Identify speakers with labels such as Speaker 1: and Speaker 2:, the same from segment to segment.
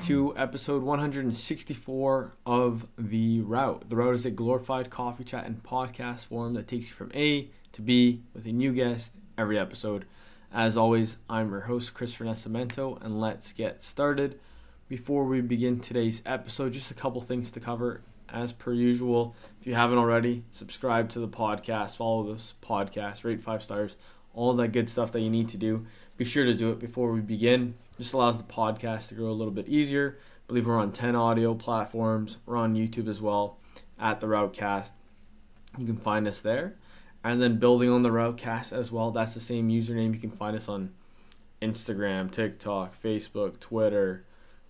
Speaker 1: to episode 164 of The Route. The Route is a glorified coffee chat and podcast forum that takes you from A to B with a new guest every episode. As always, I'm your host, Nascimento, and let's get started. Before we begin today's episode, just a couple things to cover. As per usual, if you haven't already, subscribe to the podcast, follow this podcast, rate 5 stars, all that good stuff that you need to do. Be sure to do it before we begin. Just allows the podcast to grow a little bit easier. I believe we're on 10 audio platforms. We're on YouTube as well at the Routecast. You can find us there. And then building on the Routecast as well, that's the same username. You can find us on Instagram, TikTok, Facebook, Twitter,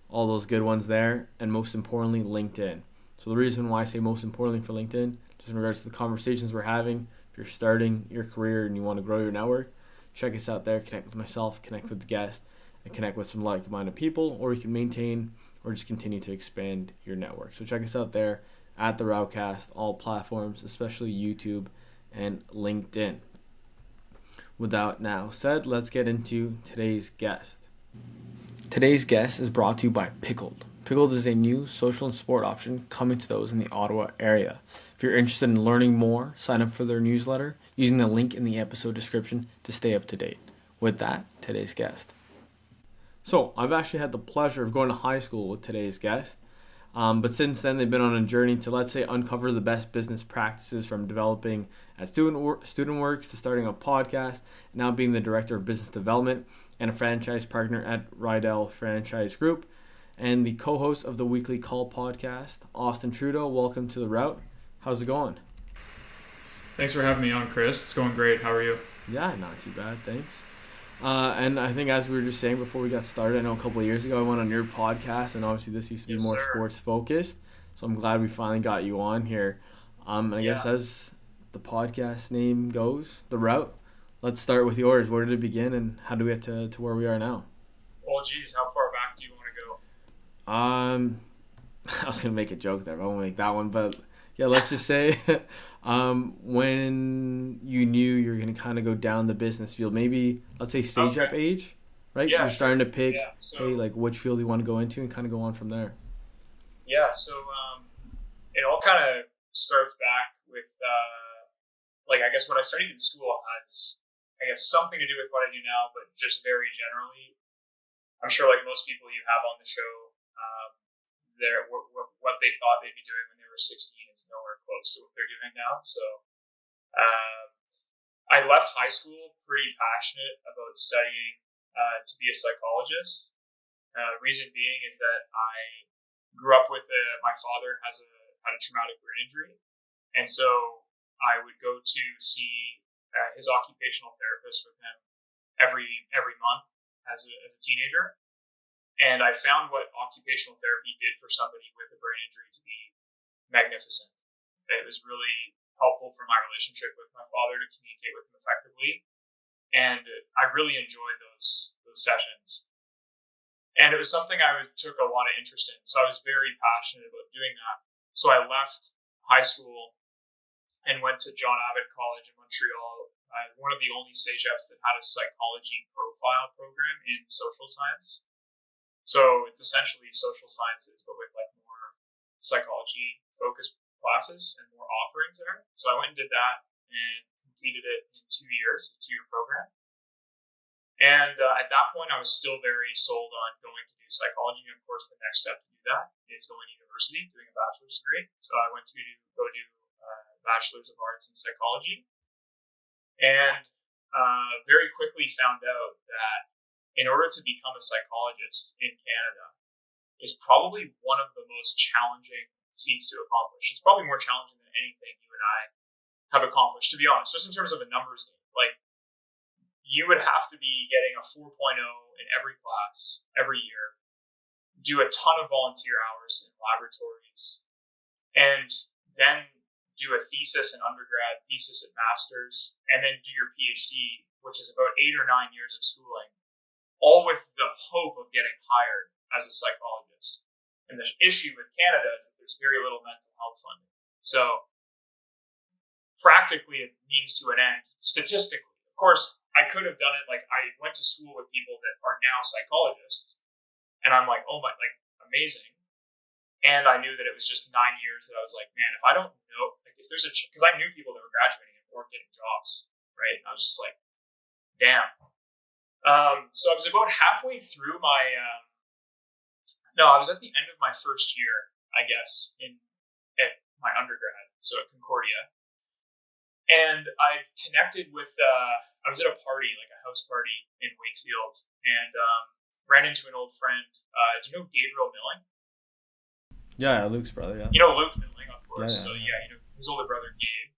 Speaker 1: all those good ones there. And most importantly, LinkedIn. So the reason why I say most importantly for LinkedIn, just in regards to the conversations we're having, if you're starting your career and you want to grow your network, check us out there, connect with myself, connect with the guest, and connect with some like-minded people, or you can maintain or just continue to expand your network. So check us out there at the Routecast, all platforms, especially YouTube and LinkedIn. With that now said, let's get into today's guest. Today's guest is brought to you by Pickled. Pickled is a new social and sport option coming to those in the Ottawa area. If you're interested in learning more, sign up for their newsletter using the link in the episode description to stay up to date. With that, today's guest. So, I've actually had the pleasure of going to high school with today's guest. But since then, they've been on a journey to, let's say, uncover the best business practices from developing at Student Works to starting a podcast, now being the Director of Business Development and a franchise partner at Rydel Franchise Group, and the co-host of the Weekly Call podcast, Austin Trudeau. Welcome to The Route. How's it going?
Speaker 2: Thanks for having me on, Chris. It's going great. How are you?
Speaker 1: Yeah, not too bad, thanks. And I think as we were just saying before we got started, I know a couple of years ago I went on your podcast, and obviously this used to be more sports focused. So I'm glad we finally got you on here. I guess as the podcast name goes, The Route, let's start with yours. Where did it begin, and how do we get to where we are now?
Speaker 2: Well, geez, how far back do you want to go?
Speaker 1: I was gonna make a joke there, but I won't make that one. But yeah, let's just say when you knew you were gonna kind of go down the business field, maybe let's say stage up age, right?
Speaker 2: Yeah,
Speaker 1: you're starting to pick,
Speaker 2: So,
Speaker 1: hey, like which field you want to go into, and kind of go on from there.
Speaker 2: Yeah, so it all kind of starts back with I guess what I studied in school has, I guess, something to do with what I do now, but just very generally, I'm sure like most people you have on the show, what they thought they'd be doing when they were 16 is nowhere close to what they're doing now. So I left high school pretty passionate about studying to be a psychologist. Reason being is that I grew up with my father had a traumatic brain injury, and so I would go to see his occupational therapist with him every month as a teenager. And I found what occupational therapy did for somebody with a brain injury to be magnificent. It was really helpful for my relationship with my father to communicate with him effectively. And I really enjoyed those sessions. And it was something I took a lot of interest in. So I was very passionate about doing that. So I left high school and went to John Abbott College in Montreal, one of the only CEGEPs that had a psychology profile program in social science. So it's essentially social sciences, but with like more psychology focused classes and more offerings there. So I went and did that and completed it in 2 years, a 2-year program. And at that point, I was still very sold on going to do psychology. And of course, the next step to do that is going to university, doing a bachelor's degree. So I went to go do bachelor's of arts in psychology, and very quickly found out that in order to become a psychologist in Canada is probably one of the most challenging feats to accomplish. It's probably more challenging than anything you and I have accomplished, to be honest, just in terms of a numbers game. Like, you would have to be getting a 4.0 in every class every year, do a ton of volunteer hours in laboratories, and then do a thesis in undergrad, thesis at master's, and then do your PhD, which is about 8 or 9 years of schooling, all with the hope of getting hired as a psychologist. And the issue with Canada is that there's very little mental health funding. So practically it means to an end, statistically. Of course, I could have done it, like I went to school with people that are now psychologists, and I'm like, oh my, like amazing. And I knew that it was just 9 years that I was like, man, if I don't know, like if there's because I knew people that were graduating and weren't getting jobs, right? And I was just like, damn. So I was about halfway through my, no, I was at the end of my first year, I guess, at my undergrad, so at Concordia. And I connected with, I was at a party, like a house party in Wakefield, and ran into an old friend. Do you know Gabriel Milling?
Speaker 1: Yeah, Luke's brother, yeah.
Speaker 2: You know Luke Milling, of course.
Speaker 1: Yeah.
Speaker 2: So yeah, you know his older brother Gabe.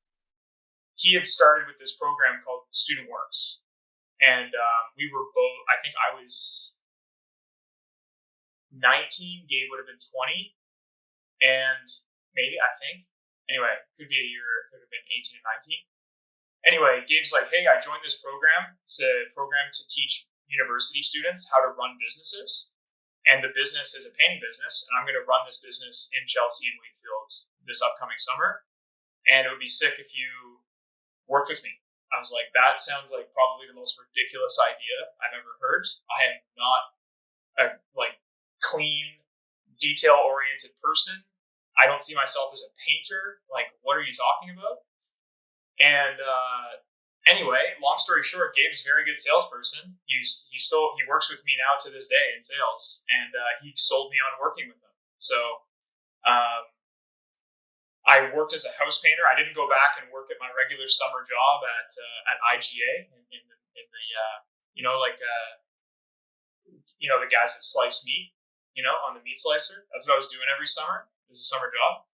Speaker 2: He had started with this program called Student Works, and we were both. I think I was 19. Gabe would have been 20, and maybe anyway, could be a year. Could have been 18 and 19. Anyway, Gabe's like, hey, I joined this program. It's a program to teach university students how to run businesses. And the business is a painting business, and I'm going to run this business in Chelsea and Wakefield this upcoming summer. And it would be sick if you worked with me. I was like, that sounds like probably the most ridiculous idea I've ever heard. I am not a clean, detail-oriented person. I don't see myself as a painter. Like, what are you talking about? And anyway, long story short, Gabe's a very good salesperson. He works with me now to this day in sales, and he sold me on working with him. So I worked as a house painter. I didn't go back and work at my regular summer job at IGA in the the guys that slice meat, on the meat slicer. That's what I was doing every summer. It was a summer job.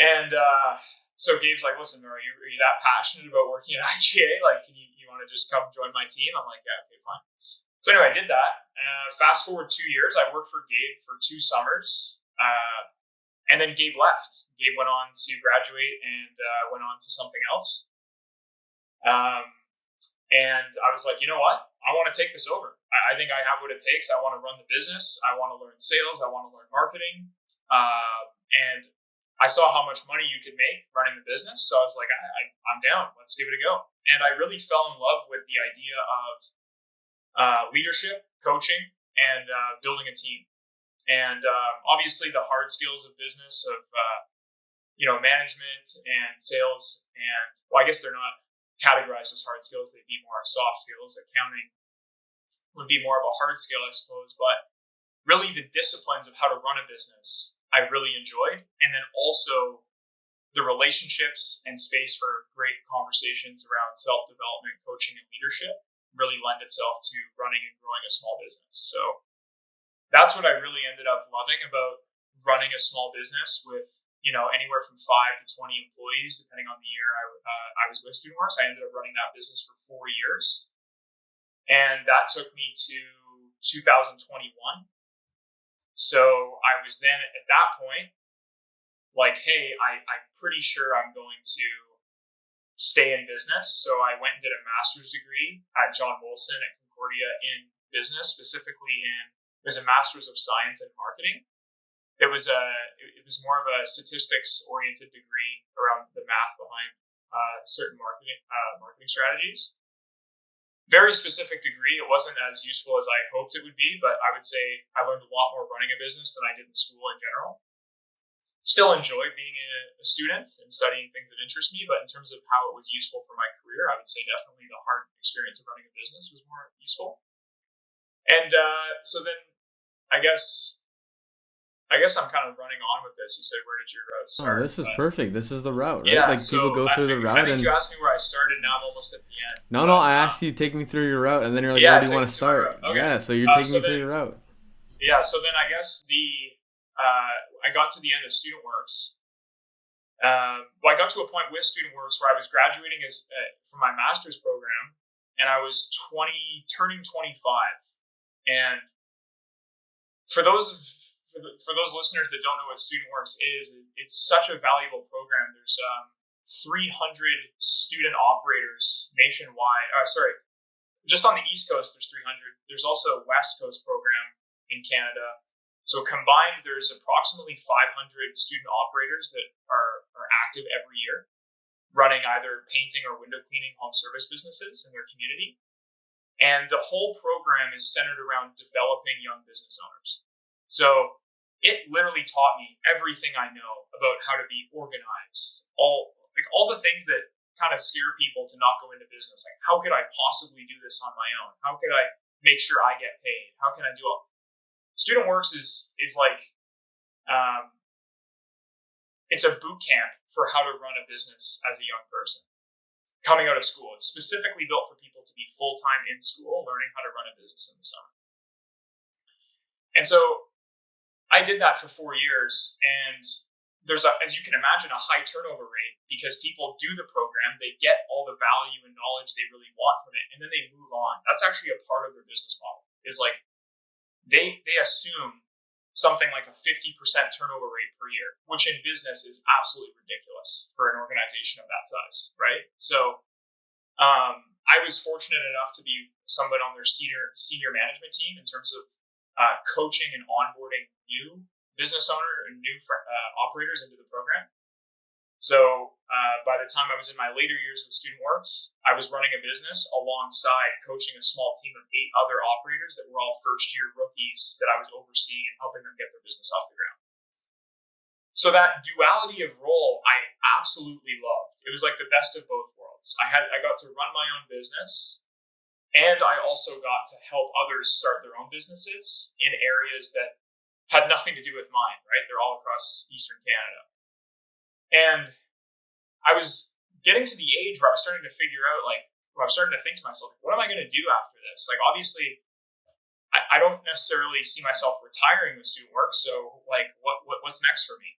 Speaker 2: And so Gabe's like, listen, are you that passionate about working at IGA? Like, can you want to just come join my team? I'm like, yeah, okay, fine. So anyway, I did that. Fast forward 2 years, I worked for Gabe for 2 summers. And then Gabe left. Gabe went on to graduate and went on to something else. And I was like, you know what? I want to take this over. I think I have what it takes. I want to run the business. I want to learn sales. I want to learn marketing. And I saw how much money you could make running the business. So I was like, I'm down. Let's give it a go. And I really fell in love with the idea of leadership, coaching, and building a team. And obviously the hard skills of business, of management and sales, and well, I guess they're not categorized as hard skills. They'd be more soft skills. Accounting would be more of a hard skill, I suppose. But really the disciplines of how to run a business, I really enjoyed. And then also the relationships and space for great conversations around self-development, coaching, and leadership really lend itself to running and growing a small business. So that's what I really ended up loving about running a small business with, anywhere from 5 to 20 employees, depending on the year I was with StudentWorks. I ended up running that business for 4 years. And that took me to 2021. So I was then at that point like, hey, I'm pretty sure I'm going to stay in business. So I went and did a master's degree at John Molson at Concordia in business, specifically it was a master's of science in marketing. It was more of a statistics oriented degree around the math behind certain marketing strategies. Very specific degree. It wasn't as useful as I hoped it would be, but I would say I learned a lot more running a business than I did in school in general. Still enjoyed being a student and studying things that interest me, but in terms of how it was useful for my career, I would say definitely the hard experience of running a business was more useful. And so then I guess I'm kind of running on with this. You said, where did your route start?
Speaker 1: Oh, this is perfect. This is the route, right?
Speaker 2: Yeah,
Speaker 1: like people go through the route.
Speaker 2: I think you asked me where I started. Now I'm almost at the end.
Speaker 1: No, I asked you, take me through your route, and then you're like, where do you want to start? Okay. Yeah, so you're taking me through your route.
Speaker 2: Yeah, so then I guess I got to the end of StudentWorks. I got to a point with StudentWorks where I was graduating from my master's program, and I was turning 25. And for those listeners that don't know what StudentWorks is, it's such a valuable program. There's 300 student operators nationwide. Just on the East Coast, there's 300. There's also a West Coast program in Canada. So combined, there's approximately 500 student operators that are active every year, running either painting or window cleaning home service businesses in their community. And the whole program is centered around developing young business owners. So it literally taught me everything I know about how to be organized, all the things that kind of scare people to not go into business. Like, how could I possibly do this on my own? How could I make sure I get paid? How can I do all? Student Works is like, it's a boot camp for how to run a business as a young person coming out of school. It's specifically built for people to be full-time in school, learning how to run a business in the summer. And so I did that for 4 years, and there's, as you can imagine, a high turnover rate because people do the program, they get all the value and knowledge they really want from it, and then they move on. That's actually a part of their business model. Is like they assume something like a 50% turnover rate per year, which in business is absolutely ridiculous for an organization of that size, right? So I was fortunate enough to be someone on their senior management team in terms of coaching and onboarding new business owner and new operators into the program. So by the time I was in my later years with Student Works, I was running a business alongside coaching a small team of 8 other operators that were all first-year rookies that I was overseeing and helping them get their business off the ground. So that duality of role, I absolutely loved. It was like the best of both worlds. I got to run my own business, and I also got to help others start their own businesses in areas that had nothing to do with mine, right? They're all across Eastern Canada. And I was getting to the age where I was starting to figure out, I was starting to think to myself, what am I going to do after this? Like, obviously, I don't necessarily see myself retiring with Student Works. So, like, what's next for me?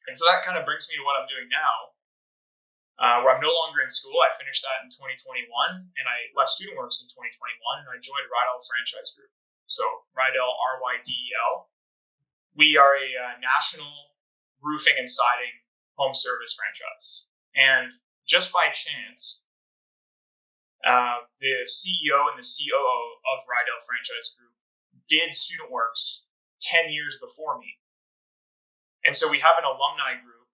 Speaker 2: And so that kind of brings me to what I'm doing now, where I'm no longer in school. I finished that in 2021, and I left Student Works in 2021, and I joined Rydel Franchise Group. So, Rydel, Rydel. We are a national roofing and siding home service franchise. And just by chance, the CEO and the COO of Rydel Franchise Group did Student Works 10 years before me. And so we have an alumni group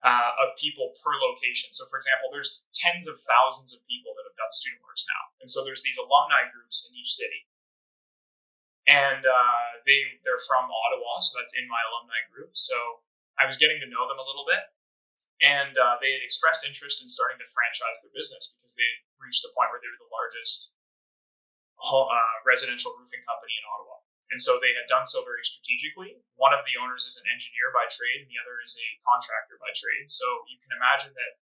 Speaker 2: of people per location. So for example, there's tens of thousands of people that have done Student Works now. And so there's these alumni groups in each city. And they're from Ottawa, so that's in my alumni group. So I was getting to know them a little bit, and they had expressed interest in starting to franchise their business because they reached the point where they were the largest residential roofing company in Ottawa. And so they had done so very strategically. One of the owners is an engineer by trade, and the other is a contractor by trade. So you can imagine that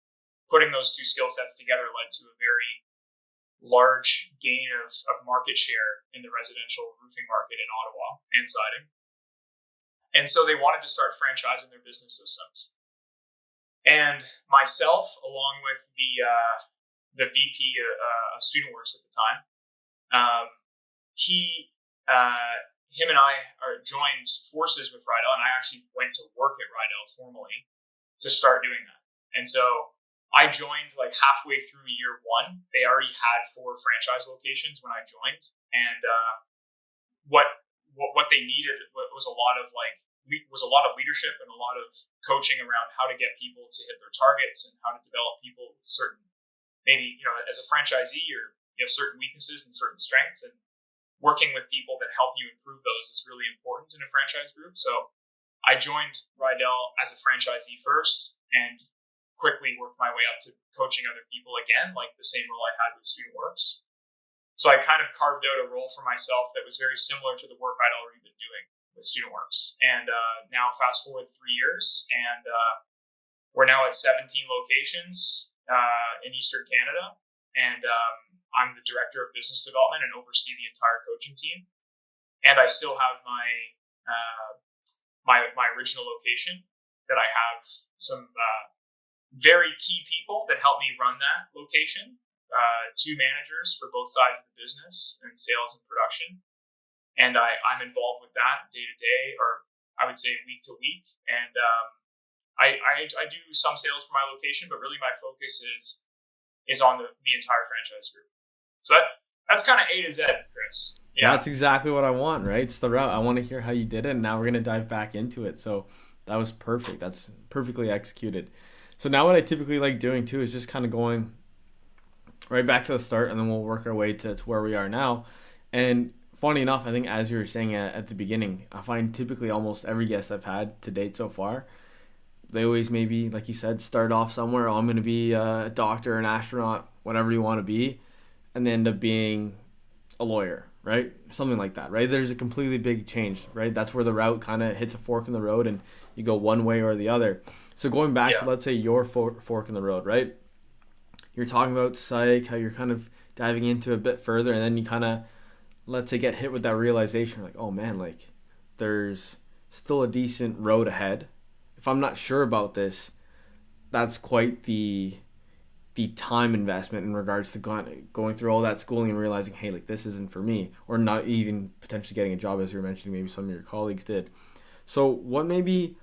Speaker 2: putting those two skill sets together led to a very large gain of market share in the residential roofing market in Ottawa and siding. And so they wanted to start franchising their business systems. And myself, along with the VP of Student Works at the time, him and I joined forces with Rydel, and I actually went to work at Rydel formally to start doing that. And so I joined like halfway through year 1. They already had 4 franchise locations when I joined, and what they needed was a lot of leadership and a lot of coaching around how to get people to hit their targets and how to develop people with certain, maybe, as a franchisee, you have certain weaknesses and certain strengths, and working with people that help you improve those is really important in a franchise group. So I joined Rydel as a franchisee first and quickly worked my way up to coaching other people again, like the same role I had with Student Works. So I kind of carved out a role for myself that was very similar to the work I'd already been doing with Student Works. And now fast forward 3 years, and we're now at 17 locations in Eastern Canada. And I'm the director of business development and oversee the entire coaching team. And I still have my original location that I have some very key people that help me run that location. 2 managers for both sides of the business and sales and production. And I'm involved with that day to day, or I would say week to week. And I do some sales for my location, but really my focus is on the entire franchise group. So that's kind of A to Z, Chris.
Speaker 1: Yeah, that's exactly what I want, right? It's the route. I want to hear how you did it, and now we're going to dive back into it. So that was perfect. That's perfectly executed. So now what I typically like doing too is just kind of going right back to the start, and then we'll work our way to where we are now. And funny enough, I think as you were saying at the beginning, I find typically almost every guest I've had to date so far, they always maybe, like you said, start off somewhere. Oh, I'm going to be a doctor, an astronaut, whatever you want to be, and they end up being a lawyer, right? Something like that, right? There's a completely big change, right? That's where the route kind of hits a fork in the road and you go one way or the other. So going back to, let's say, your fork in the road, right? You're talking about psych, how you're kind of diving into a bit further, and then you kind of, let's say, get hit with that realization, like, oh man, like there's still a decent road ahead. If I'm not sure about this, that's quite the time investment in regards to going through all that schooling and realizing, hey, like this isn't for me, or not even potentially getting a job, as you were mentioning, maybe some of your colleagues did. So what maybe,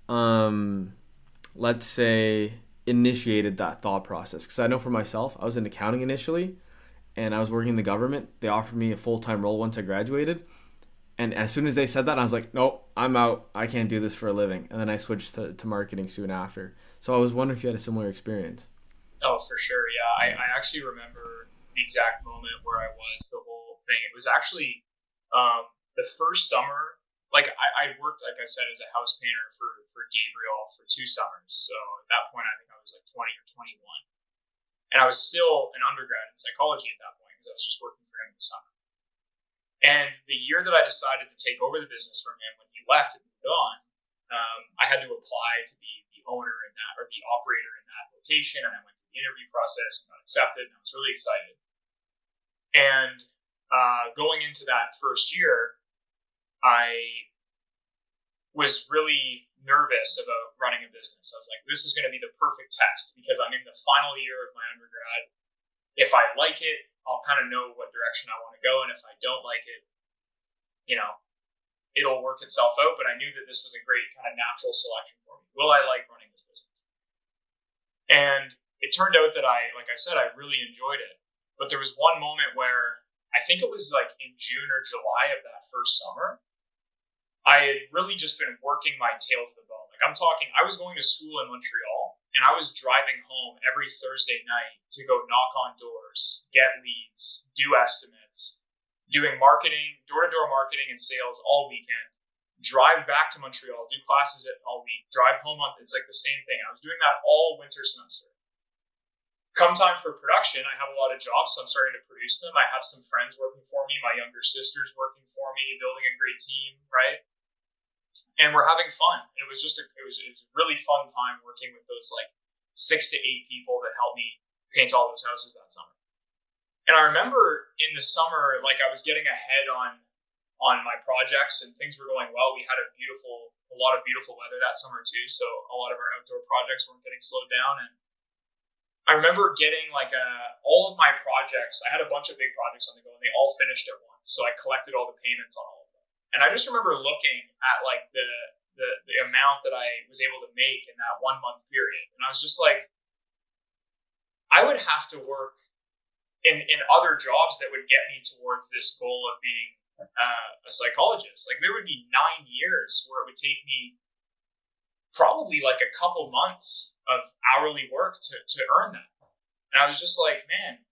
Speaker 1: let's say, initiated that thought process? Because I know for myself, I was in accounting initially, and I was working in the government. They offered me a full-time role once I graduated. And as soon as they said that, I was like, nope, I'm out. I can't do this for a living. And then I switched to marketing soon after. So I was wondering if you had a similar experience.
Speaker 2: Oh, for sure. Yeah. I actually remember the exact moment where I was, the whole thing. It was actually the first summer. Like I worked, like I said, as a house painter for Gabriel for 2 summers. So at that point, I think I was like 20 or 21. And I was still an undergrad in psychology at that point because I was just working for him in the summer. And the year that I decided to take over the business from him when he left and moved on, I had to apply to be the owner in that, or the operator in that location. And I went through the interview process and got accepted, and I was really excited. And going into that first year, I was really nervous about running a business. I was like, this is going to be the perfect test because I'm in the final year of my undergrad. If I like it, I'll kind of know what direction I want to go. And if I don't like it, it'll work itself out. But I knew that this was a great kind of natural selection for me. Will I like running this business? And it turned out that like I said, I really enjoyed it. But there was one moment where I think it was like in June or July of that first summer, I had really just been working my tail to the bone. Like I'm talking, I was going to school in Montreal and I was driving home every Thursday night to go knock on doors, get leads, do estimates, doing marketing, door-to-door marketing and sales all weekend, drive back to Montreal, do classes all week, drive home it's like the same thing. I was doing that all winter semester. Come time for production, I have a lot of jobs, so I'm starting to produce them. I have some friends working for me, my younger sister's working for me, building a great team, right? And we're having fun. And it was just it was a really fun time working with those like 6 to 8 people that helped me paint all those houses that summer. And I remember in the summer, like I was getting ahead on my projects and things were going well. We had a lot of beautiful weather that summer too, so a lot of our outdoor projects weren't getting slowed down. And I remember getting all of my projects. I had a bunch of big projects on the go, and they all finished at once. So I collected all the payments on all of them. And I just remember looking at like the amount that I was able to make in that 1 month period, and I was just like, I would have to work in other jobs that would get me towards this goal of being a psychologist. Like there would be 9 years where it would take me probably like a couple months of hourly work to earn that. And I was just like, man,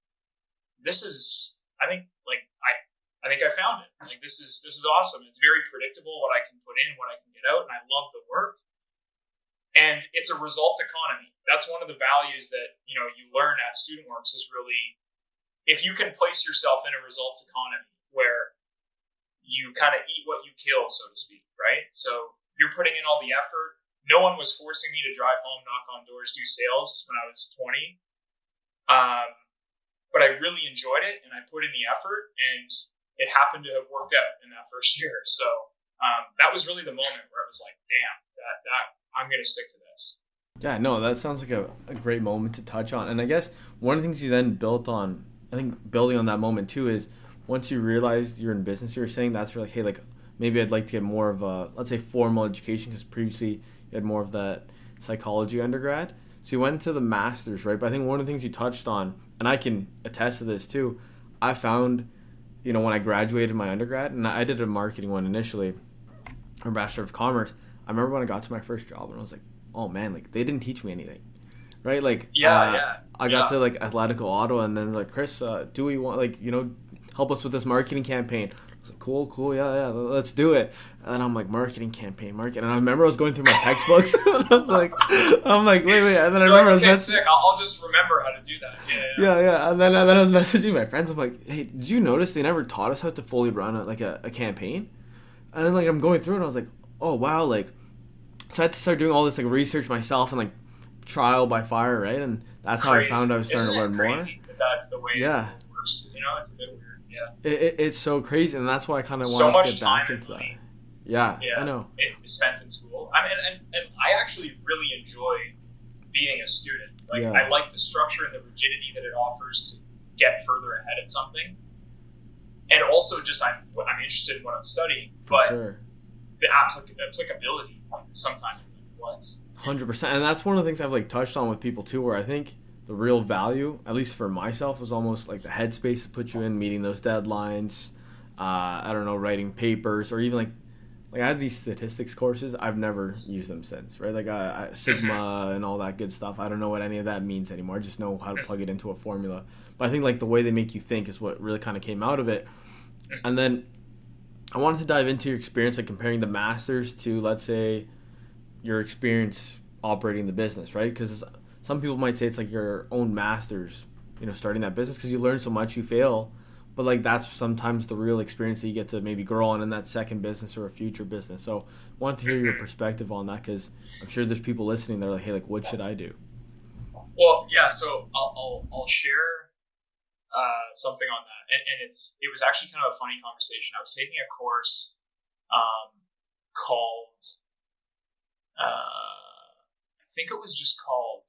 Speaker 2: I think I found it. Like this is awesome. It's very predictable what I can put in, what I can get out, and I love the work. And it's a results economy. That's one of the values that, you learn at StudentWorks is really, if you can place yourself in a results economy where you kind of eat what you kill, so to speak, right? So you're putting in all the effort. No one was forcing me to drive home, knock on doors, do sales when I was 20. But I really enjoyed it, and I put in the effort, and it happened to have worked out in that first year. So that was really the moment where I was like, damn, that I'm going to stick to this.
Speaker 1: Yeah, no, that sounds like a great moment to touch on. And I guess one of the things you then built on, I think building on that moment too, is once you realized you're in business, you're saying that's like, hey, like maybe I'd like to get more of a, let's say, formal education, because previously you had more of that psychology undergrad. So you went to the master's, right? But I think one of the things you touched on, and I can attest to this too, I found, when I graduated my undergrad, and I did a marketing one initially, or Bachelor of Commerce, I remember when I got to my first job and I was like, oh man, like they didn't teach me anything, right? Like, I got to like Atletico Auto, and then like, Chris, do we want help us with this marketing campaign? was like, cool, yeah, let's do it. And then I'm like, marketing campaign. And I remember I was going through my textbooks, and I'm like, wait. And then I
Speaker 2: You're
Speaker 1: remember
Speaker 2: like,
Speaker 1: I was
Speaker 2: okay, sick. I'll just remember how to do that.
Speaker 1: yeah. And then I was messaging my friends. I'm like, hey, did you notice they never taught us how to fully run a campaign? And then like I'm going through it, and I was like, oh wow, like so I had to start doing all this like research myself and like trial by fire, right? And that's how I
Speaker 2: Crazy.
Speaker 1: found I was starting
Speaker 2: Isn't
Speaker 1: to
Speaker 2: it
Speaker 1: learn more.
Speaker 2: crazy that that's the way
Speaker 1: Yeah,
Speaker 2: it works? You know, it's a bit weird. Yeah.
Speaker 1: it's so crazy, and that's why I kind of
Speaker 2: So
Speaker 1: wanted to
Speaker 2: much
Speaker 1: get
Speaker 2: time
Speaker 1: back
Speaker 2: and
Speaker 1: into that.
Speaker 2: money.
Speaker 1: Yeah, I
Speaker 2: Yeah,
Speaker 1: know.
Speaker 2: it spent in school. I mean, and I actually really enjoy being a student. Like,
Speaker 1: Yeah.
Speaker 2: I like the structure and the rigidity that it offers to get further ahead at something. And also, just I'm interested in what I'm studying,
Speaker 1: For
Speaker 2: but
Speaker 1: sure.
Speaker 2: the applicability sometimes what.
Speaker 1: 100%, and that's one of the things I've like touched on with people too, where I think the real value, at least for myself, was almost like the headspace to put you in, meeting those deadlines. I don't know, writing papers, or even like I had these statistics courses. I've never used them since, right? Like Sigma and all that good stuff. I don't know what any of that means anymore. I just know how to plug it into a formula. But I think like the way they make you think is what really kind of came out of it. And then I wanted to dive into your experience, like comparing the masters to, let's say, your experience operating the business, right? Because some people might say it's like your own masters, starting that business, because you learn so much, you fail, but like that's sometimes the real experience that you get to maybe grow on in that second business or a future business. So I want to hear your perspective on that, because I'm sure there's people listening that are like, hey, like what should I do?
Speaker 2: Well, yeah. So I'll share something on that, and it was actually kind of a funny conversation. I was taking a course called I think it was just called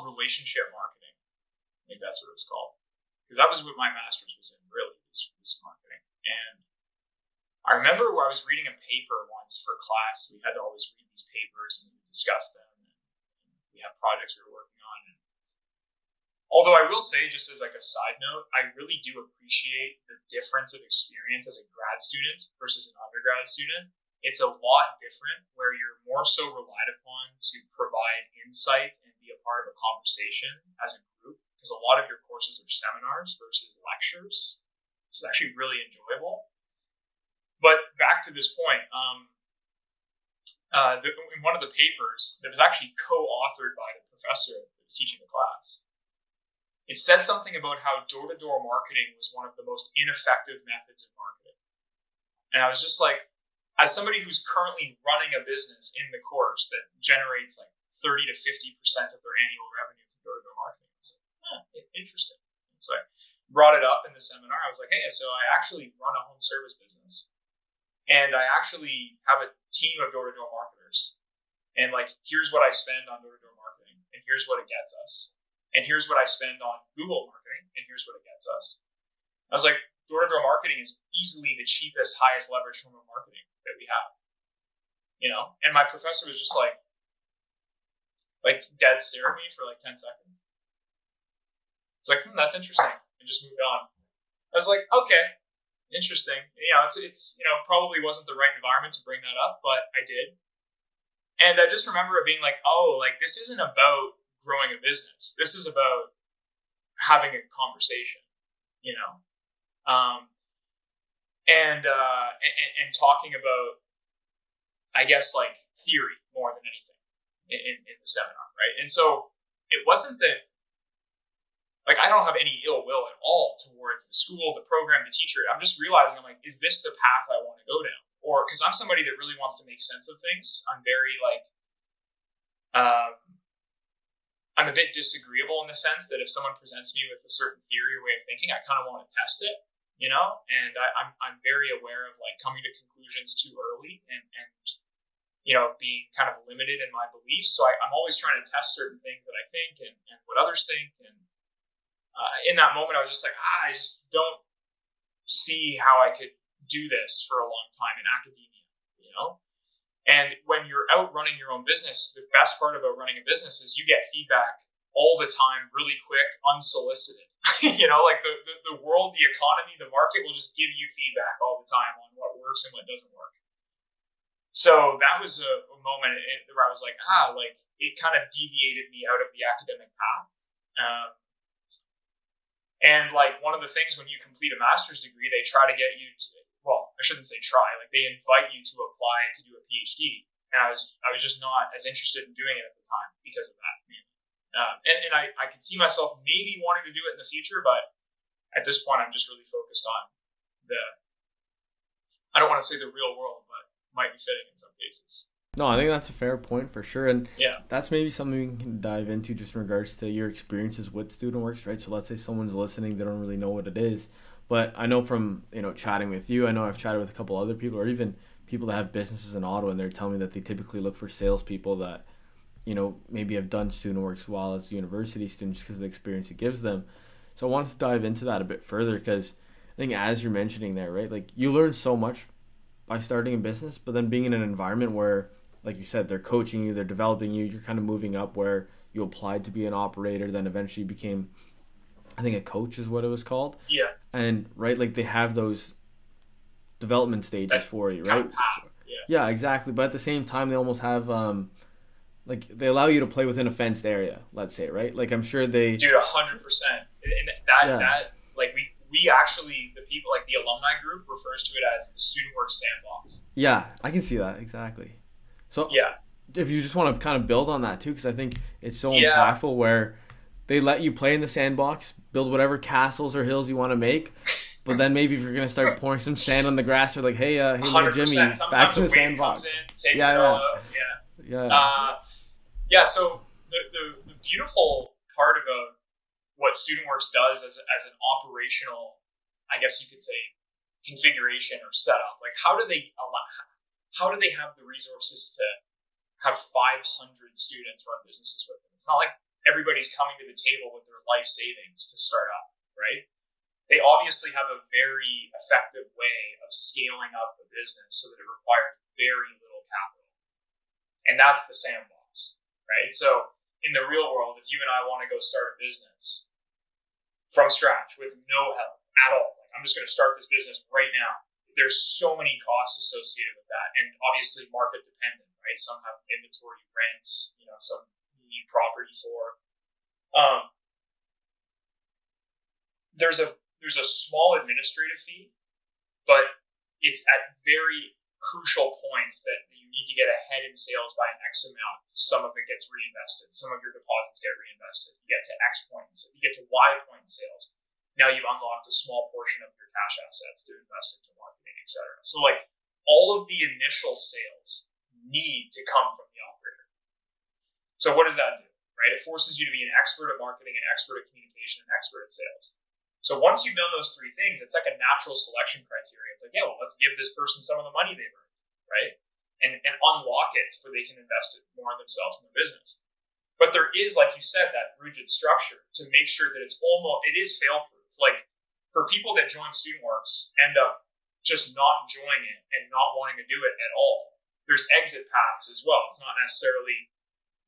Speaker 2: relationship marketing. I think that's what it was called, because that was what my master's was in, really, was marketing. And I remember where I was reading a paper once for class. We had to always read these papers and discuss them, and we had projects we were working on. And although I will say, just as like a side note, I really do appreciate the difference of experience as a grad student versus an undergrad student. It's a lot different, where you're more so relied upon to provide insight and be a part of a conversation as a group, because a lot of your courses are seminars versus lectures, which is actually really enjoyable. But back to this point, in one of the papers that was actually co-authored by the professor that was teaching the class, it said something about how door-to-door marketing was one of the most ineffective methods of marketing. And I was just like, as somebody who's currently running a business in the course that generates like 30 to 50% of their annual revenue from door-to-door marketing, I was like, interesting. So I brought it up in the seminar. I was like, hey, so I actually run a home service business, and I actually have a team of door-to-door marketers. And like, here's what I spend on door-to-door marketing, and here's what it gets us. And here's what I spend on Google marketing, and here's what it gets us. I was like, door-to-door marketing is easily the cheapest, highest leverage form of marketing that we have. And my professor was just like dead stare at me for like 10 seconds. I was like, that's interesting, and just moved on. I was like, okay, interesting. It's probably wasn't the right environment to bring that up, but I did. And I just remember it being like, oh, like this isn't about growing a business. This is about having a conversation, and talking about, I guess, like theory more than anything in the seminar, right? And so it wasn't that, like, I don't have any ill will at all towards the school, the program, the teacher. I'm just realizing, I'm like, is this the path I want to go down? Or, because I'm somebody that really wants to make sense of things. I'm very like, I'm a bit disagreeable in the sense that if someone presents me with a certain theory or way of thinking, I kind of want to test it, and I'm very aware of like coming to conclusions too early and being kind of limited in my beliefs. So I'm always trying to test certain things that I think and what others think. And in that moment, I was just like, I just don't see how I could do this for a long time in academia, And when you're out running your own business, the best part about running a business is you get feedback all the time, really quick, unsolicited. Like the world, the economy, the market will just give you feedback all the time on what works and what doesn't work. So that was a moment where I was like, like it kind of deviated me out of the academic path. And like one of the things when you complete a master's degree, they try to get you to, well, I shouldn't say try, like they invite you to apply to do a PhD. And I was just not as interested in doing it at the time because of that. And I could see myself maybe wanting to do it in the future, but at this point, I'm just really focused on I don't want to say the real world, but might be fitting in some cases.
Speaker 1: No, I think that's a fair point for sure. And
Speaker 2: Yeah.
Speaker 1: that's maybe something we can dive into just in regards to your experiences with Student Works, right? So let's say someone's listening, they don't really know what it is. But I know from, chatting with you, I know I've chatted with a couple other people or even people that have businesses in Ottawa, and they're telling me that they typically look for salespeople that, maybe have done Student Works while as a university student just because of the experience it gives them. So I wanted to dive into that a bit further because I think as you're mentioning there, right, like you learn so much by starting a business, but then being in an environment where, like you said, they're coaching you, they're developing you, you're kind of moving up where you applied to be an operator, then eventually became, I think a coach is what it was called.
Speaker 2: Yeah.
Speaker 1: And, right, like they have those development stages for you, right? Yeah, exactly. But at the same time, they almost have, like they allow you to play within a fenced area, let's say, right? Like I'm sure they...
Speaker 2: Dude, 100%. And that like we actually, the people, like the alumni group refers to it as the Student Works Sandbox.
Speaker 1: Yeah, I can see that, exactly. So
Speaker 2: yeah,
Speaker 1: if you just want to kind of build on that too, because I think it's so impactful where they let you play in the sandbox, build whatever castles or hills you want to make, but then maybe if you're going to start pouring some sand on the grass, they're like, hey little Jimmy, back to the sandbox.
Speaker 2: Comes in, takes it all out. So the beautiful part about what Student Works does as an operational, I guess you could say, configuration or setup, like how do they have the resources to have 500 students run businesses with them? It's not like everybody's coming to the table with their life savings to start up, right? They obviously have a very effective way of scaling up the business so that it requires very little capital. And that's the sandbox, right? So in the real world, if you and I want to go start a business from scratch with no help at all, like I'm just going to start this business right now, there's so many costs associated with that, and obviously market dependent, right? Some have inventory, rent, some you need property for. There's a small administrative fee, but it's at very crucial points that you need to get ahead in sales by an X amount. Some of it gets reinvested. Some of your deposits get reinvested. You get to X points. You get to Y point sales. Now you've unlocked a small portion of your cash assets to invest into marketing, etc. So like all of the initial sales need to come from the operator. So what does that do, right? It forces you to be an expert at marketing, an expert at communication, an expert at sales. So once you've done those three things, it's like a natural selection criteria. It's like, yeah, well, let's give this person some of the money they've earned, right? And unlock it so they can invest it more in themselves in the business. But there is, like you said, that rigid structure to make sure that it is fail-proof. Like for people that join Student Works, end up just not enjoying it and not wanting to do it at all, there's exit paths as well. It's not necessarily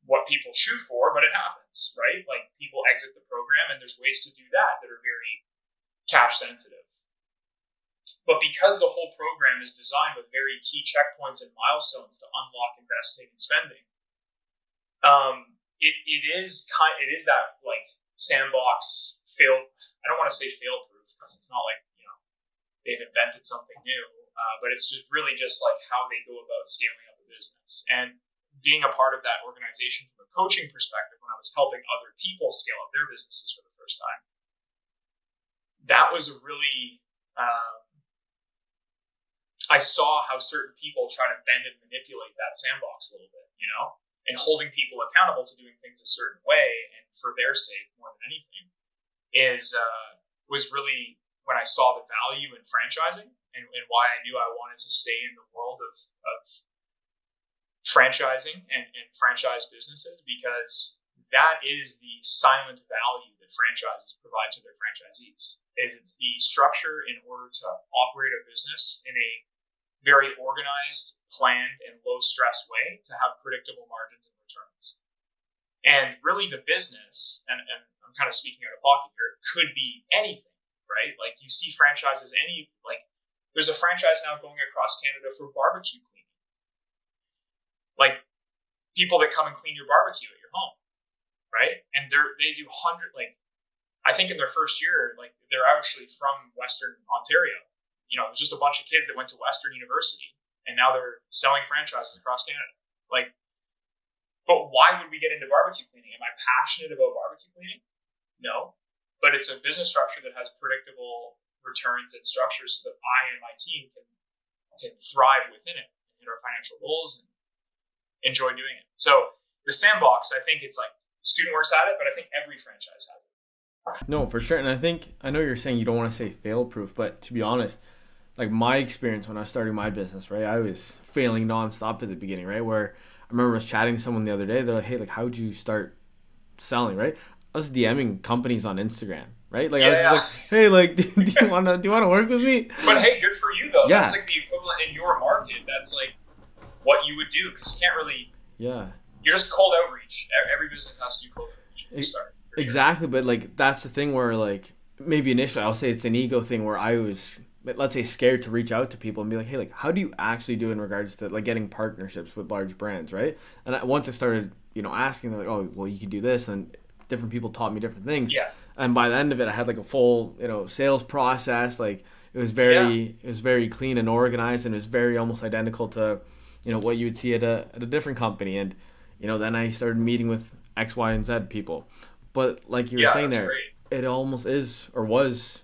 Speaker 2: what people shoot for, but it happens, right? Like people exit the program, and there's ways to do that are very cash sensitive. But because the whole program is designed with very key checkpoints and milestones to unlock investing and spending, it is that like sandbox fail. I don't want to say fail proof because it's not like they've invented something new, but it's just really just like how they go about scaling up a business. And being a part of that organization from a coaching perspective, when I was helping other people scale up their businesses for the first time, that was a really, I saw how certain people try to bend and manipulate that sandbox a little bit, and holding people accountable to doing things a certain way and for their sake more than anything was really when I saw the value in franchising and why I knew I wanted to stay in the world of franchising and franchise businesses, because that is the silent value that franchises provide to their franchisees. It's the structure in order to operate a business in a very organized, planned, and low-stress way to have predictable margins and returns. And really the business, and I'm kind of speaking out of pocket here, could be anything, right? Like you see franchises, there's a franchise now going across Canada for barbecue cleaning. Like people that come and clean your barbecue at your home, right? And they do I think in their first year, like they're actually from Western Ontario. It was just a bunch of kids that went to Western University, and now they're selling franchises across Canada. Like, but why would we get into barbecue cleaning? Am I passionate about barbecue cleaning? No, but it's a business structure that has predictable returns and structures so that I and my team can thrive within it and hit our financial goals and enjoy doing it. So the sandbox, I think it's like Student Works at it, but I think every franchise has it.
Speaker 1: No, for sure. And I know you're saying you don't want to say fail proof, but to be honest, like my experience when I was starting my business, right, I was failing nonstop at the beginning, right? Where I remember I was chatting to someone the other day. They're like, "Hey, like, how'd you start selling?" Right? I was DMing companies on Instagram, right? Like, I was just like, "Hey, like, do you wanna work with me?"
Speaker 2: But hey, good for you though.
Speaker 1: Yeah.
Speaker 2: That's like the equivalent in your market. That's like what you would do, because you can't really.
Speaker 1: Yeah.
Speaker 2: You're just cold outreach. Every business has to do cold outreach when you start.
Speaker 1: Exactly, but like that's the thing where like maybe initially I'll say it's an ego thing where I was, let's say, scared to reach out to people and be like, "Hey, like, how do you actually do in regards to like getting partnerships with large brands?" Right? And once I started, asking, they're like, "Oh, well, you can do this," and different people taught me different things.
Speaker 2: Yeah.
Speaker 1: And by the end of it, I had like a full, sales process. Like it was very clean and organized, and it was very almost identical to, what you would see at a different company. And then I started meeting with X, Y, and Z people. But like you were saying there, great. It almost is or was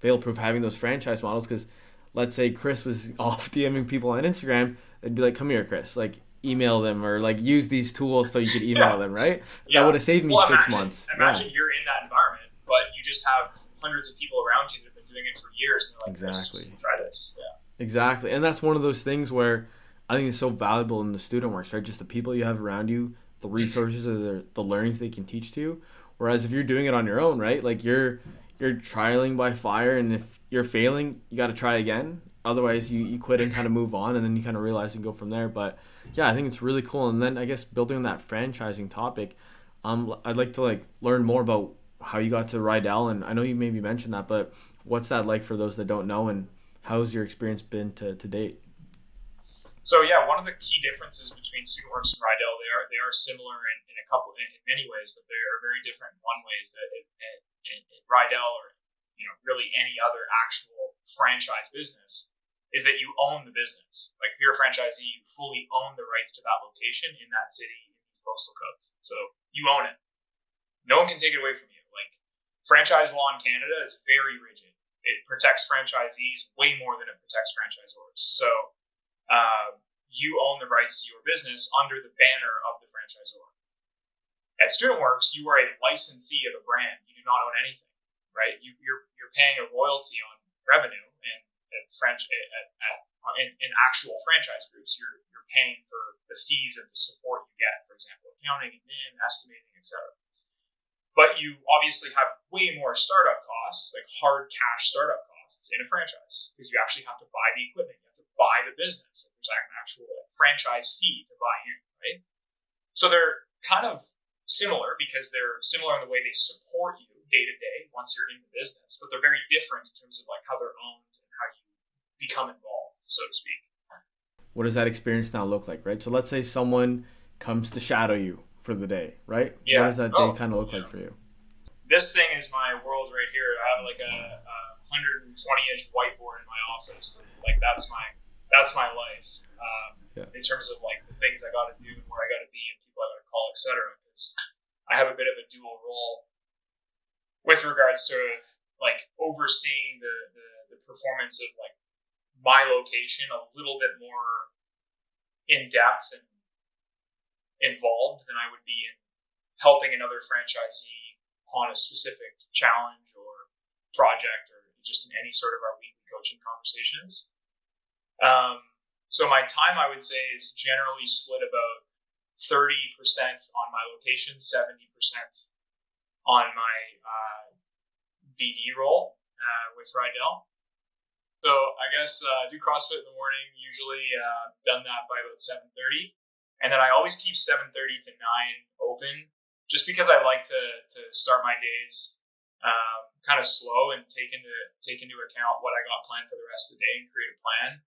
Speaker 1: fail-proof having those franchise models, because let's say Chris was off DMing people on Instagram, they'd be like, "Come here, Chris, like email them or like use these tools so you could email them," right? Yeah. That would have saved me 6 months.
Speaker 2: Imagine you're in that environment, but you just have hundreds of people around you that have been doing it for years, and they're like, "Exactly, try this." Yeah.
Speaker 1: Exactly, and that's one of those things where I think it's so valuable in the Student Works, right? Just the people you have around you, the resources, or the learnings they can teach to you. Whereas if you're doing it on your own, right, like you're trialing by fire, and if you're failing, you got to try again. Otherwise, you quit and kind of move on, and then you kind of realize and go from there. But yeah, I think it's really cool. And then I guess building on that franchising topic, I'd like to like learn more about how you got to Rydel, and I know you maybe mentioned that, but what's that like for those that don't know, and how's your experience been to date?
Speaker 2: So yeah, one of the key differences between Student Works and Rydel, they are similar in many ways, but they are very different in one ways. That in Rydel, or really any other actual franchise business, is that you own the business. Like if you're a franchisee, you fully own the rights to that location in that city in these postal codes. So you own it. No one can take it away from you. Like franchise law in Canada is very rigid. It protects franchisees way more than it protects franchisors. So you own the rights to your business under the banner of the franchisor. At Student Works, you are a licensee of a brand. You do not own anything, right? You're paying a royalty on revenue, and in actual franchise groups, you're paying for the fees of the support you get, for example, accounting, admin, estimating, etc. But you obviously have way more startup costs, like hard cash startup costs in a franchise, because you actually have to buy the equipment, you have to buy the business. There's an actual franchise fee to buy in, right? So they're kind of similar because they're similar in the way they support you day to day once you're in the business, but they're very different in terms of like how they're owned and how you become involved, so to speak.
Speaker 1: What does that experience now look like, right? So let's say someone comes to shadow you for the day, right? Yeah. What does that day kind of look like for you?
Speaker 2: This thing is my world right here. I have like a 120-inch whiteboard in my office. Like that's my life. In terms of like the things I got to do and where I got to be and people I got to call, etc. Because I have a bit of a dual role with regards to like overseeing the performance of like my location a little bit more in depth and involved than I would be in helping another franchisee on a specific challenge or project, or just in any sort of our weekly coaching conversations. So my time, I would say, is generally split about 30% on my location, 70% on my BD role with Rydel. So I guess do CrossFit in the morning, usually done that by about 7:30. And then I always keep 7:30 to 9 open, just because I like to start my days kind of slow and take into account what I got planned for the rest of the day and create a plan.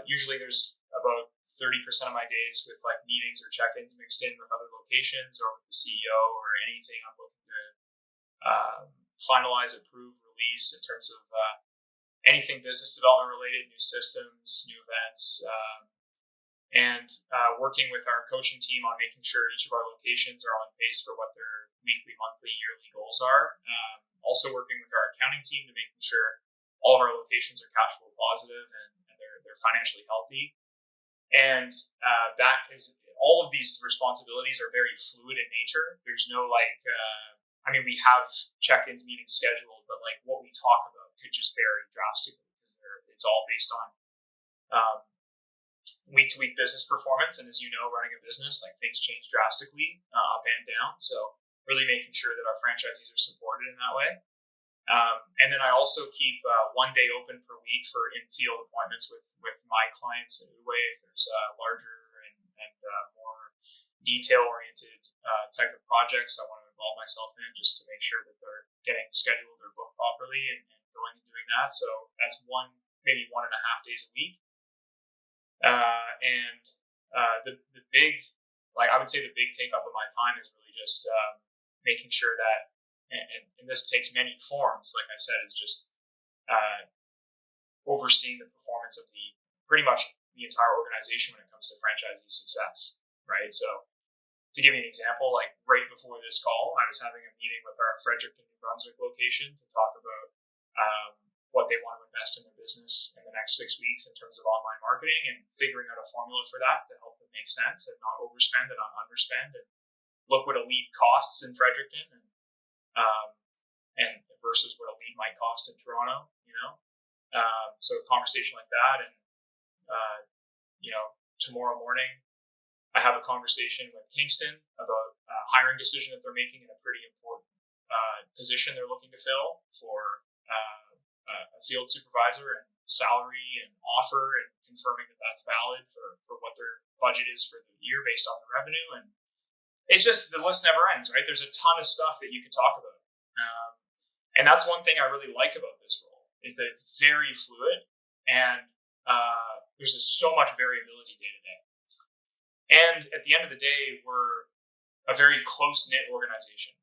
Speaker 2: Usually there's about 30% of my days with like meetings or check-ins mixed in with other locations or with the CEO or anything I'm looking to finalize, approve, release in terms of anything business development related, new systems, new events, and working with our coaching team on making sure each of our locations are on pace for what their weekly, monthly, yearly goals are. Also working with our accounting team to making sure all of our locations are cash flow positive and they're financially healthy. And that is, all of these responsibilities are very fluid in nature. There's no we have check-ins, meetings scheduled, but like what we talk about could just vary drastically because it's all based on week-to-week business performance. And as you know, running a business, like things change drastically up and down. So really making sure that our franchisees are supported in that way. And then I also keep 1 day open per week for in-field appointments with my clients in a way if there's larger and more detail-oriented type of projects I want to involve myself in just to make sure that they're getting scheduled or booked properly and going and doing that. So that's maybe 1.5 days a week. The big, I would say the big take up of my time is really just making sure that, and this takes many forms, like I said, is just overseeing the performance of pretty much the entire organization when it comes to franchisee success, right? So to give you an example, like right before this call, I was having a meeting with our Fredericton, New Brunswick location to talk about what they want to invest in their business in the next 6 weeks in terms of online marketing and figuring out a formula for that to help them make sense and not overspend and not underspend and look what a lead costs in Fredericton and versus what a lead might cost in Toronto, so a conversation like that. And, tomorrow morning I have a conversation with Kingston about a hiring decision that they're making in a pretty important position they're looking to fill for a field supervisor and salary and offer and confirming that that's valid for what their budget is for the year based on the revenue. And it's just, the list never ends, right? There's a ton of stuff that you can talk about. And that's one thing I really like about this role is that it's very fluid and there's just so much variability day to day. And at the end of the day, we're a very close-knit organization.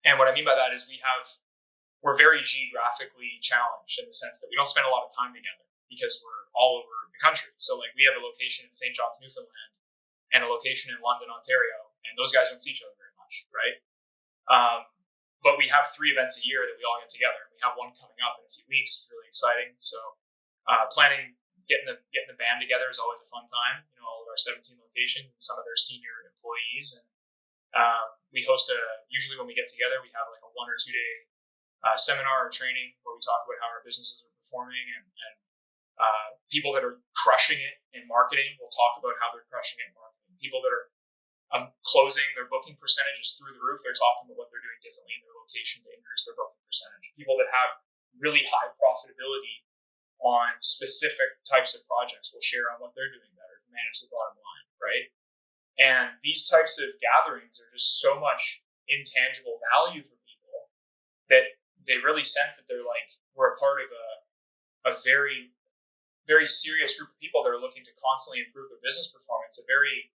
Speaker 2: And what I mean by that is we're very geographically challenged in the sense that we don't spend a lot of time together because we're all over the country. So like we have a location in St. John's, Newfoundland and a location in London, Ontario, and those guys don't see each other very much, right? But we have 3 events a year that we all get together. We have one coming up in a few weeks. It's really exciting. So planning, getting the band together is always a fun time. All of our 17 locations and some of their senior employees. And we host usually when we get together, we have like a 1 or 2 day seminar or training where we talk about how our businesses are performing and people that are crushing it in marketing will talk about how they're crushing it in marketing. People that are closing their booking percentages through the roof, they're talking about what they're doing differently in their location to increase their booking percentage. People that have really high profitability on specific types of projects will share on what they're doing better to manage the bottom line, right? And these types of gatherings are just so much intangible value for people that they really sense that we're a part of a very, very serious group of people that are looking to constantly improve their business performance. A very,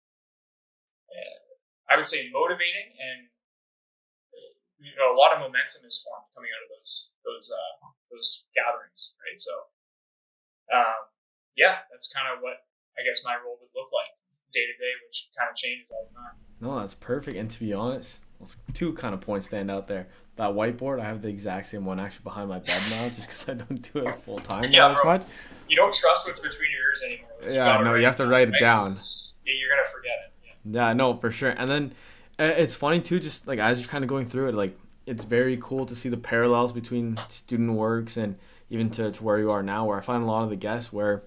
Speaker 2: I would say, motivating and a lot of momentum is formed coming out of those gatherings, right? So, that's kind of what I guess my role would look like day to day, which kind of changes all the time.
Speaker 1: No, that's perfect. And to be honest, 2 kind of points stand out there. That whiteboard, I have the exact same one actually behind my bed now, just because I don't do it full time as much.
Speaker 2: You don't trust what's between your ears anymore.
Speaker 1: You have to write it down.
Speaker 2: You're gonna forget it.
Speaker 1: Yeah, no, for sure. And then it's funny too, just like as you're kind of going through it, like it's very cool to see the parallels between student works and even to where you are now, where I find a lot of the guests where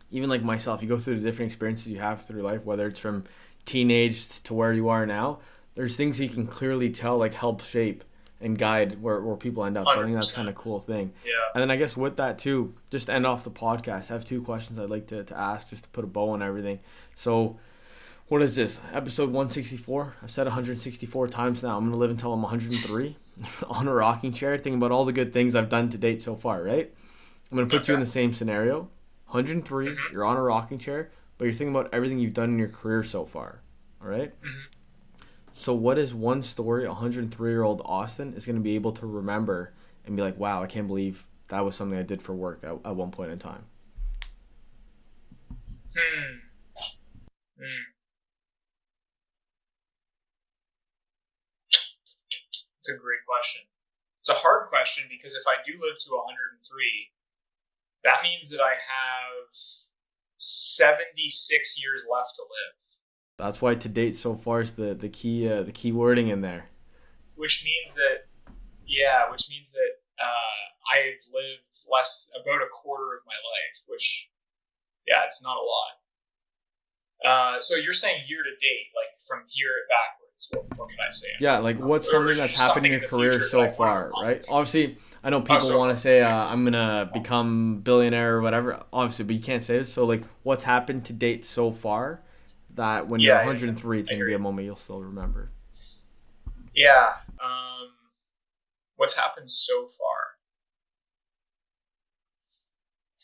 Speaker 1: even like myself, you go through the different experiences you have through life, whether it's from teenage to where you are now, there's things you can clearly tell like help shape and guide where people end up. So I think that's kind of a cool thing.
Speaker 2: Yeah.
Speaker 1: And then I guess with that too, just to end off the podcast, I have 2 questions I'd like to ask just to put a bow on everything. So what is this? Episode 164? I've said 164 times now. I'm going to live until I'm 103 on a rocking chair, thinking about all the good things I've done to date so far, right? I'm going to put you in the same scenario. 103, you're on a rocking chair, but you're thinking about everything you've done in your career so far, all right? So what is one story 103-year-old Austin is going to be able to remember and be like, wow, I can't believe that was something I did for work at one point in time?
Speaker 2: Hmm. Hmm. It's a great question. It's a hard question because if I do live to 103, that means that I have 76 years left to live,
Speaker 1: That's why to date so far is the key wording in there.
Speaker 2: which means that, I've lived about a quarter of my life, which, yeah, it's not a lot. So you're saying year to date, like from here backwards. What can I say?
Speaker 1: Yeah, like what's something that's happened in your career so far, right? Obviously, I know people
Speaker 2: So
Speaker 1: want
Speaker 2: far.
Speaker 1: to say I'm gonna become billionaire or whatever. Obviously, but you can't say this. So like, what's happened to date so far that when you're
Speaker 2: Yeah,
Speaker 1: 103, it's
Speaker 2: I
Speaker 1: gonna
Speaker 2: hear
Speaker 1: be a
Speaker 2: you.
Speaker 1: moment you'll still remember.
Speaker 2: Yeah. What's happened so far?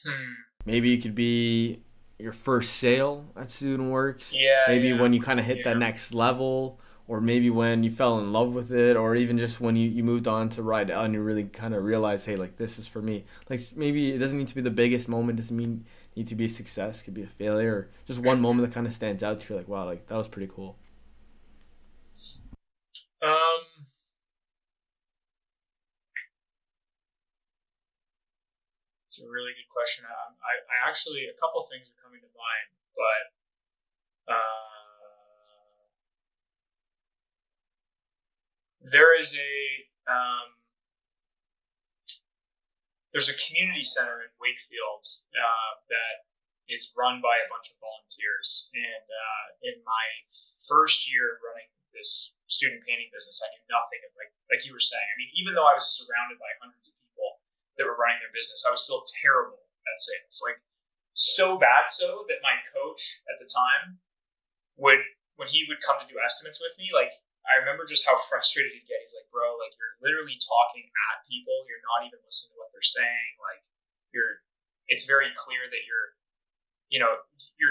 Speaker 2: Hmm.
Speaker 1: Maybe it could be your first sale at Student Works.
Speaker 2: Yeah,
Speaker 1: Maybe
Speaker 2: yeah,
Speaker 1: when you kind of hit that
Speaker 2: yeah.
Speaker 1: next level, or maybe when you fell in love with it, or even just when you moved on to Rydel and you really kind of realized, hey, like this is for me. Like maybe it doesn't need to be the biggest moment, doesn't mean need to be a success, it could be a failure, or just one moment that kind of stands out to you, like wow, like that was pretty cool.
Speaker 2: Um, it's a really good question. I actually a couple things are coming to mind, but there is there's a community center in Wakefield that is run by a bunch of volunteers. And in my first year of running this student painting business, I knew nothing of like you were saying. I mean, even though I was surrounded by hundreds of people that were running their business, I was still terrible at sales. Like so bad so that my coach at the time would when he would come to do estimates with me, like I remember just how frustrated he'd get. He's like, bro, like you're literally talking at people. You're not even listening to what they're saying. Like it's very clear that you're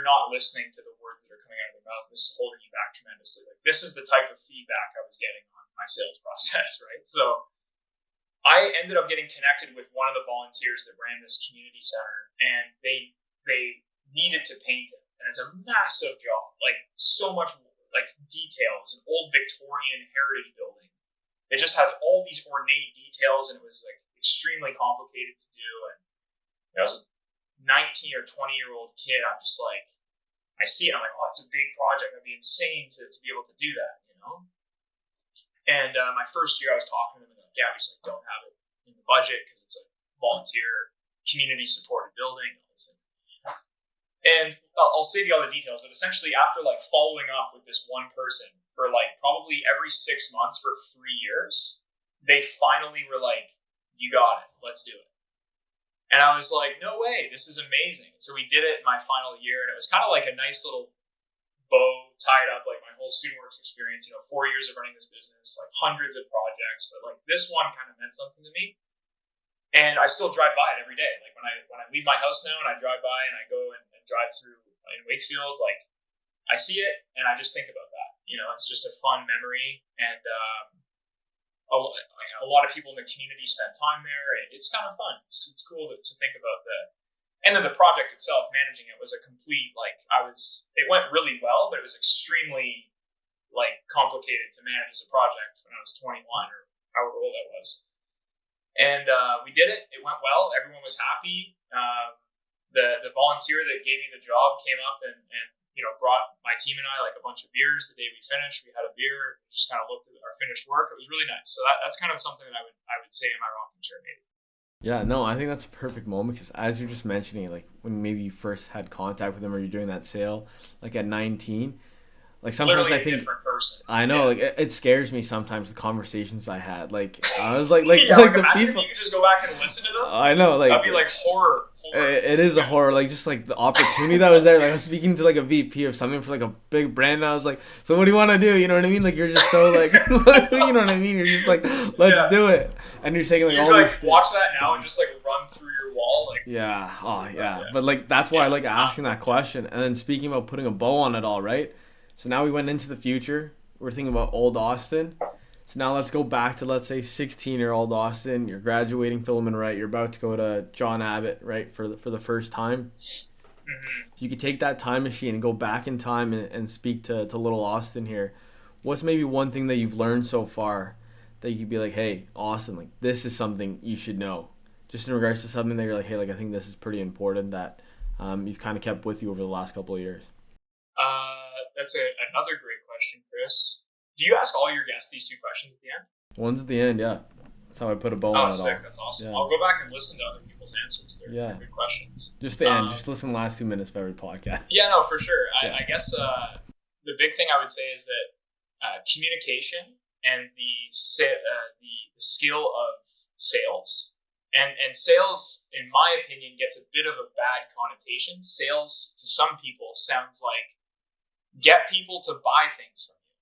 Speaker 2: not listening to the words that are coming out of their mouth. This is holding you back tremendously. Like this is the type of feedback I was getting on my sales process, right? So I ended up getting connected with one of the volunteers that ran this community center, and they needed to paint it, and it's a massive job, like so much like details, an old Victorian heritage building. It just has all these ornate details, and it was like extremely complicated to do. And as a 19 or 20-year-old kid, I'm just like, I see it, I'm like, oh, it's a big project. It'd be insane to be able to do that, you know. And my first year, I was talking to them, and they're like, yeah, we just like don't have it in the budget because it's a volunteer, community supported building. And I'll say the other details, but essentially, after like following up with this one person for like probably every 6 months for 3 years, they finally were like, "You got it, let's do it." And I was like, "No way, this is amazing!" So we did it in my final year, and it was kind of like a nice little bow tied up like my whole student works experience. 4 years of running this business, like hundreds of projects, but like this one kind of meant something to me. And I still drive by it every day. Like when I leave my house now and I drive by and I go and drive through in Wakefield, like I see it and I just think about that. It's just a fun memory, and a lot of people in the community spend time there. And it's kind of fun. It's cool to think about that. And then the project itself, managing it, was a complete It went really well, but it was extremely like complicated to manage as a project when I was 21 or however old I was. And we did it. It went well. Everyone was happy. The volunteer that gave me the job came up and brought my team and I like a bunch of beers the day we finished. We had a beer, just kind of looked at our finished work. It was really nice. So that's kind of something that I would say in my rocking chair maybe.
Speaker 1: Yeah, no, I think that's a perfect moment because as you're just mentioning, like when maybe you first had contact with them or you're doing that sale, like at 19, like sometimes
Speaker 2: Literally
Speaker 1: I
Speaker 2: a
Speaker 1: think
Speaker 2: different person.
Speaker 1: I know,
Speaker 2: Yeah.
Speaker 1: like it scares me sometimes the conversations I had. Like I was like,
Speaker 2: Yeah,
Speaker 1: like
Speaker 2: like
Speaker 1: the
Speaker 2: imagine if
Speaker 1: people.
Speaker 2: you could just go back and listen to them.
Speaker 1: I know,
Speaker 2: That'd
Speaker 1: like
Speaker 2: be like horror.
Speaker 1: it is a
Speaker 2: Yeah.
Speaker 1: horror. Like just like the opportunity that was there. Like I was speaking to like a VP of something for like a big brand, and I was like, "So what do you want to do?" You know what I mean? Like you're just so like, you know what I mean? You're just like, "Let's
Speaker 2: Yeah.
Speaker 1: do it," and you're taking like
Speaker 2: You
Speaker 1: all
Speaker 2: like
Speaker 1: these steps.
Speaker 2: watch that now and just like run through your wall. Like,
Speaker 1: Yeah. Oh, yeah.
Speaker 2: yeah.
Speaker 1: But like that's why I
Speaker 2: Yeah.
Speaker 1: like asking that question. And then speaking about putting a bow on it all, right? So now we went into the future. we're thinking about old Austin. So now let's go back to, let's say, 16-year-old Austin. You're graduating Philemon Wright. You're about to go to John Abbott, right, for the first time. If you could take that time machine and go back in time and speak to little Austin here, what's maybe one thing that you've learned so far that you could be like, hey, Austin, like, this is something you should know? Just in regards to something that you're like, hey, like, I think this is pretty important that you've kind of kept with you over the last couple of years.
Speaker 2: That's another great question, Chris. Do you ask all your guests these two questions at the end?
Speaker 1: One's at the end, yeah. That's how I put a bow on it
Speaker 2: sick.
Speaker 1: all.
Speaker 2: That's awesome.
Speaker 1: Yeah.
Speaker 2: I'll go back and listen to other people's answers. They're good questions.
Speaker 1: Just the end. Just listen to the last 2 minutes of every podcast.
Speaker 2: Yeah, no, for sure.
Speaker 1: Yeah.
Speaker 2: I guess the big thing I would say is that communication and the skill of sales. And sales, in my opinion, gets a bit of a bad connotation. Sales, to some people, sounds like get people to buy things from you.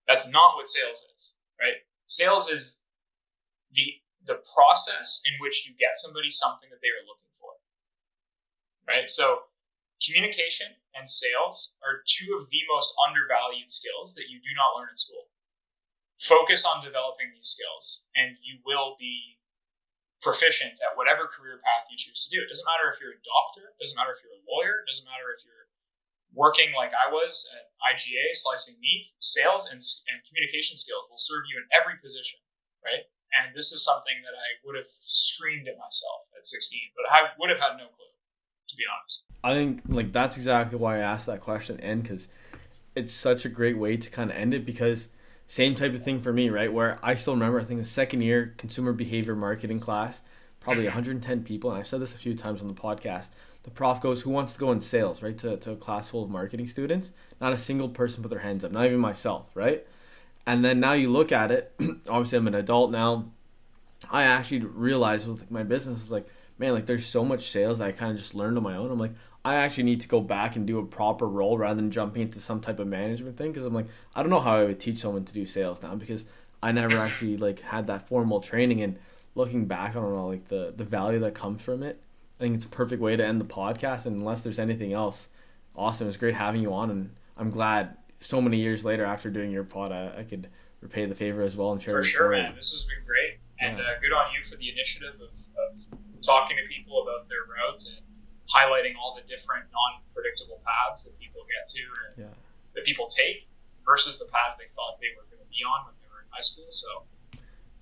Speaker 2: That's not what sales is, right? Sales is the process in which you get somebody something that they are looking for, right? So communication and sales are two of the most undervalued skills that you do not learn in school. Focus on developing these skills, and you will be proficient at whatever career path you choose to do. It doesn't matter if you're a doctor, it doesn't matter if you're a lawyer, it doesn't matter if you're working like I was at IGA, slicing meat. Sales and communication skills will serve you in every position, right? And this is something that I would have screamed at myself at 16, but I would have had no clue, to be honest.
Speaker 1: I think like that's exactly why I asked that question, and because it's such a great way to kind of end it, because same type of thing for me, right? Where I still remember, I think the second year consumer behavior marketing class, probably 110 people, and I've said this a few times on the podcast. The prof goes, who wants to go in sales, right? To a class full of marketing students. Not a single person put their hands up, not even myself, right? And then now you look at it, obviously I'm an adult now. I actually realized with my business, was like, man, like there's so much sales that I kind of just learned on my own. I'm like, I actually need to go back and do a proper role rather than jumping into some type of management thing. Because I'm like, I don't know how I would teach someone to do sales now, because I never actually like had that formal training. And looking back, I don't know, like the value that comes from it. I think it's a perfect way to end the podcast. And unless there's anything else, Austin, it was great having you on. And I'm glad so many years later after doing your pod, I could repay the favor as well and share.
Speaker 2: For sure, man. This has been great. And good on you for the initiative of talking to people about their routes and highlighting all the different non-predictable paths that people get to and that people take versus the paths they thought they were going to be on when they were in high school. So,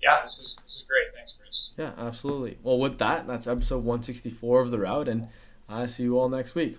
Speaker 2: yeah, this is great. Thanks, Chris.
Speaker 1: Yeah, absolutely. Well, with that, that's episode 164 of The Route, and I see you all next week.